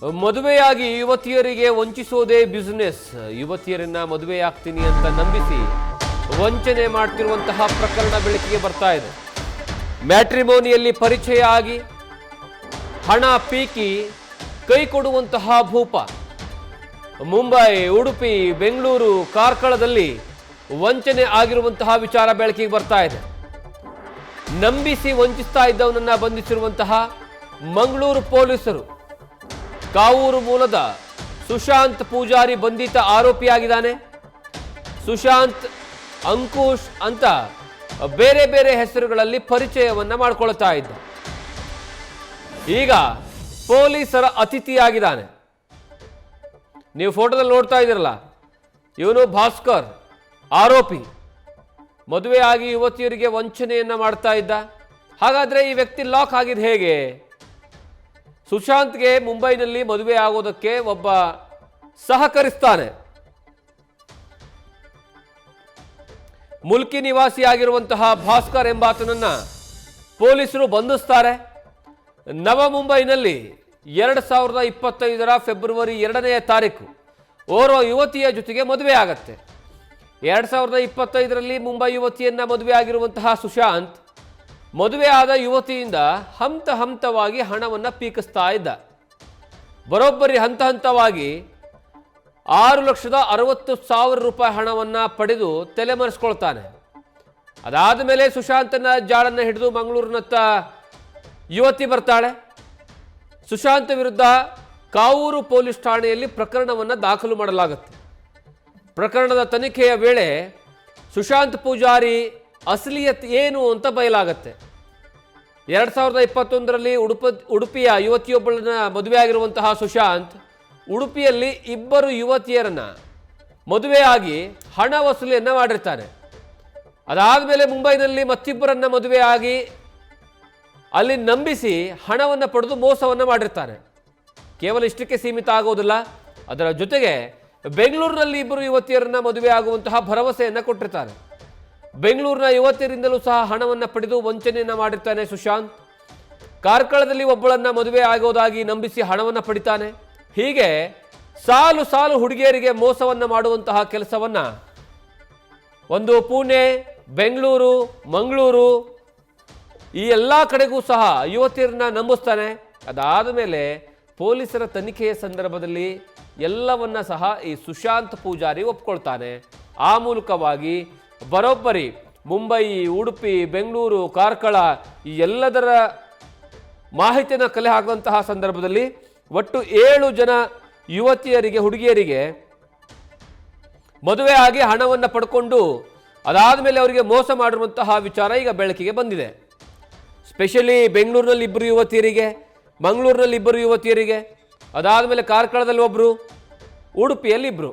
ಮದುವೆಯಾಗಿ ಯುವತಿಯರಿಗೆ ವಂಚಿಸೋದೇ ಬಿಸಿನೆಸ್. ಯುವತಿಯರನ್ನ ಮದುವೆಯಾಗ್ತೀನಿ ಅಂತ ನಂಬಿಸಿ ವಂಚನೆ ಮಾಡ್ತಿರುವಂತಹ ಪ್ರಕರಣ ಬೆಳಕಿಗೆ ಬರ್ತಾ ಇದೆ. ಮ್ಯಾಟ್ರಿಮೋನಿಯಲ್ಲಿ ಪರಿಚಯ ಆಗಿ ಹಣ ಪೀಕಿ ಕೈ ಕೊಡುವಂತಹ ಭೂಪ. ಮುಂಬೈ, ಉಡುಪಿ, ಬೆಂಗಳೂರು, ಕಾರ್ಕಳದಲ್ಲಿ ವಂಚನೆ ಆಗಿರುವಂತಹ ವಿಚಾರ ಬೆಳಕಿಗೆ ಬರ್ತಾ ಇದೆ. ನಂಬಿಸಿ ವಂಚಿಸ್ತಾ ಇದ್ದವನನ್ನ ಬಂಧಿಸಿರುವಂತಹ ಮಂಗಳೂರು ಪೊಲೀಸರು. ಕಾವೂರು ಮೂಲದ ಸುಶಾಂತ್ ಪೂಜಾರಿ ಬಂಧಿತ ಆರೋಪಿಯಾಗಿದ್ದಾನೆ. ಸುಶಾಂತ್, ಅಂಕುಶ್ ಅಂತ ಬೇರೆ ಬೇರೆ ಹೆಸರುಗಳಲ್ಲಿ ಪರಿಚಯವನ್ನ ಮಾಡಿಕೊಳ್ತಾ ಇದ್ದ. ಈಗ ಪೊಲೀಸರ ಅತಿಥಿಯಾಗಿದ್ದಾನೆ. ನೀವು ಫೋಟೋದಲ್ಲಿ ನೋಡ್ತಾ ಇದ್ದೀರಲ್ಲ, ಇವನು ಭಾಸ್ಕರ್ ಆರೋಪಿ. ಮದುವೆ ಆಗಿ ಯುವತಿಯರಿಗೆ ವಂಚನೆಯನ್ನ ಮಾಡ್ತಾ ಇದ್ದ. ಹಾಗಾದ್ರೆ ಈ ವ್ಯಕ್ತಿ ಲಾಕ್ ಆಗಿದ್ದು ಹೇಗೆ? ಸುಶಾಂತ್ಗೆ ಮುಂಬೈನಲ್ಲಿ ಮದುವೆ ಆಗೋದಕ್ಕೆ ಒಬ್ಬ ಸಹಕರಿಸ್ತಾನೆ. ಮುಲ್ಕಿ ನಿವಾಸಿಯಾಗಿರುವಂತಹ ಭಾಸ್ಕರ್ ಎಂಬಾತನನ್ನ ಪೊಲೀಸರು ಬಂಧಿಸ್ತಾರೆ. ನವ ಮುಂಬೈನಲ್ಲಿ 2025 ಫೆಬ್ರವರಿ 2ನೇ ತಾರೀಕು ಓರ್ವ ಯುವತಿಯ ಜೊತೆಗೆ ಮದುವೆ ಆಗತ್ತೆ. 2025ರಲ್ಲಿ ಮುಂಬೈ ಯುವತಿಯನ್ನ ಮದುವೆ ಆಗಿರುವಂತಹ ಸುಶಾಂತ್ ಮದುವೆ ಆದ ಯುವತಿಯಿಂದ ಹಂತ ಹಂತವಾಗಿ ಹಣವನ್ನು ಪೀಕಿಸ್ತಾ ಇದ್ದ. ಬರೋಬ್ಬರಿ ಹಂತ ಹಂತವಾಗಿ 6,60,000 ರೂಪಾಯಿ ಹಣವನ್ನು ಪಡೆದು ತಲೆಮರೆಸ್ಕೊಳ್ತಾನೆ. ಅದಾದ ಮೇಲೆ ಸುಶಾಂತನ ಜಾಳನ್ನು ಹಿಡಿದು ಮಂಗಳೂರಿನತ್ತ ಯುವತಿ ಬರ್ತಾಳೆ. ಸುಶಾಂತ್ ವಿರುದ್ಧ ಕಾವೂರು ಪೊಲೀಸ್ ಠಾಣೆಯಲ್ಲಿ ಪ್ರಕರಣವನ್ನು ದಾಖಲು ಮಾಡಲಾಗುತ್ತೆ. ಪ್ರಕರಣದ ತನಿಖೆಯ ವೇಳೆ ಸುಶಾಂತ್ ಪೂಜಾರಿ ಅಸಲಿಯತ್ ಏನು ಅಂತ ಬಯಲಾಗತ್ತೆ. 2021ರಲ್ಲಿ ಉಡುಪಿಯ ಯುವತಿಯೊಬ್ಬಳನ್ನ ಮದುವೆ ಆಗಿರುವಂತಹ ಸುಶಾಂತ್ ಉಡುಪಿಯಲ್ಲಿ 2 ಯುವತಿಯರನ್ನ ಮದುವೆಯಾಗಿ ಹಣ ವಸೂಲಿಯನ್ನ ಮಾಡಿರ್ತಾನೆ. ಅದಾದಮೇಲೆ ಮುಂಬೈನಲ್ಲಿ ಮತ್ತಿಬ್ಬರನ್ನ ಮದುವೆಯಾಗಿ ಅಲ್ಲಿ ನಂಬಿಸಿ ಹಣವನ್ನು ಪಡೆದು ಮೋಸವನ್ನು ಮಾಡಿರ್ತಾನೆ. ಕೇವಲ ಇಷ್ಟಕ್ಕೆ ಸೀಮಿತ ಆಗೋದಿಲ್ಲ, ಅದರ ಜೊತೆಗೆ ಬೆಂಗಳೂರಿನಲ್ಲಿ 2 ಯುವತಿಯರನ್ನ ಮದುವೆ ಆಗುವಂತಹ ಭರವಸೆಯನ್ನು ಕೊಟ್ಟಿರ್ತಾನೆ. ಬೆಂಗಳೂರಿನ ಯುವತಿಯರಿಂದಲೂ ಸಹ ಹಣವನ್ನು ಪಡೆದು ವಂಚನೆಯನ್ನು ಮಾಡಿರ್ತಾನೆ ಸುಶಾಂತ್. ಕಾರ್ಕಳದಲ್ಲಿ ಒಬ್ಬಳನ್ನ ಮದುವೆ ಆಗೋದಾಗಿ ನಂಬಿಸಿ ಹಣವನ್ನು ಪಡಿತಾನೆ. ಹೀಗೆ ಸಾಲು ಸಾಲು ಹುಡುಗಿಯರಿಗೆ ಮೋಸವನ್ನು ಮಾಡುವಂತಹ ಕೆಲಸವನ್ನ ಒಂದು ಪುಣೆ, ಬೆಂಗಳೂರು, ಮಂಗಳೂರು ಈ ಎಲ್ಲ ಕಡೆಗೂ ಸಹ ಯುವತಿಯರನ್ನ ನಂಬಿಸ್ತಾನೆ. ಅದಾದ ಮೇಲೆ ಪೊಲೀಸರ ತನಿಖೆಯ ಸಂದರ್ಭದಲ್ಲಿ ಎಲ್ಲವನ್ನ ಸಹ ಈ ಸುಶಾಂತ್ ಪೂಜಾರಿ ಒಪ್ಕೊಳ್ತಾನೆ. ಆ ಮೂಲಕವಾಗಿ ಬರೋಬ್ಬರಿ ಮುಂಬೈ, ಉಡುಪಿ, ಬೆಂಗಳೂರು, ಕಾರ್ಕಳ ಈ ಎಲ್ಲದರ ಮಾಹಿತಿಯನ್ನು ಕಲೆ ಹಾಕುವಂತಹ ಸಂದರ್ಭದಲ್ಲಿ ಒಟ್ಟು 7 ಜನ ಯುವತಿಯರಿಗೆ, ಹುಡುಗಿಯರಿಗೆ ಮದುವೆ ಆಗಿ ಹಣವನ್ನು ಪಡ್ಕೊಂಡು ಅದಾದ ಮೇಲೆ ಅವರಿಗೆ ಮೋಸ ಮಾಡಿರುವಂತಹ ವಿಚಾರ ಈಗ ಬೆಳಕಿಗೆ ಬಂದಿದೆ. ಸ್ಪೆಷಲಿ ಬೆಂಗಳೂರಿನಲ್ಲಿ 2 ಯುವತಿಯರಿಗೆ, ಮಂಗಳೂರಿನಲ್ಲಿ 2 ಯುವತಿಯರಿಗೆ, ಅದಾದ ಮೇಲೆ ಕಾರ್ಕಳದಲ್ಲಿ 1, ಉಡುಪಿಯಲ್ಲಿ 2.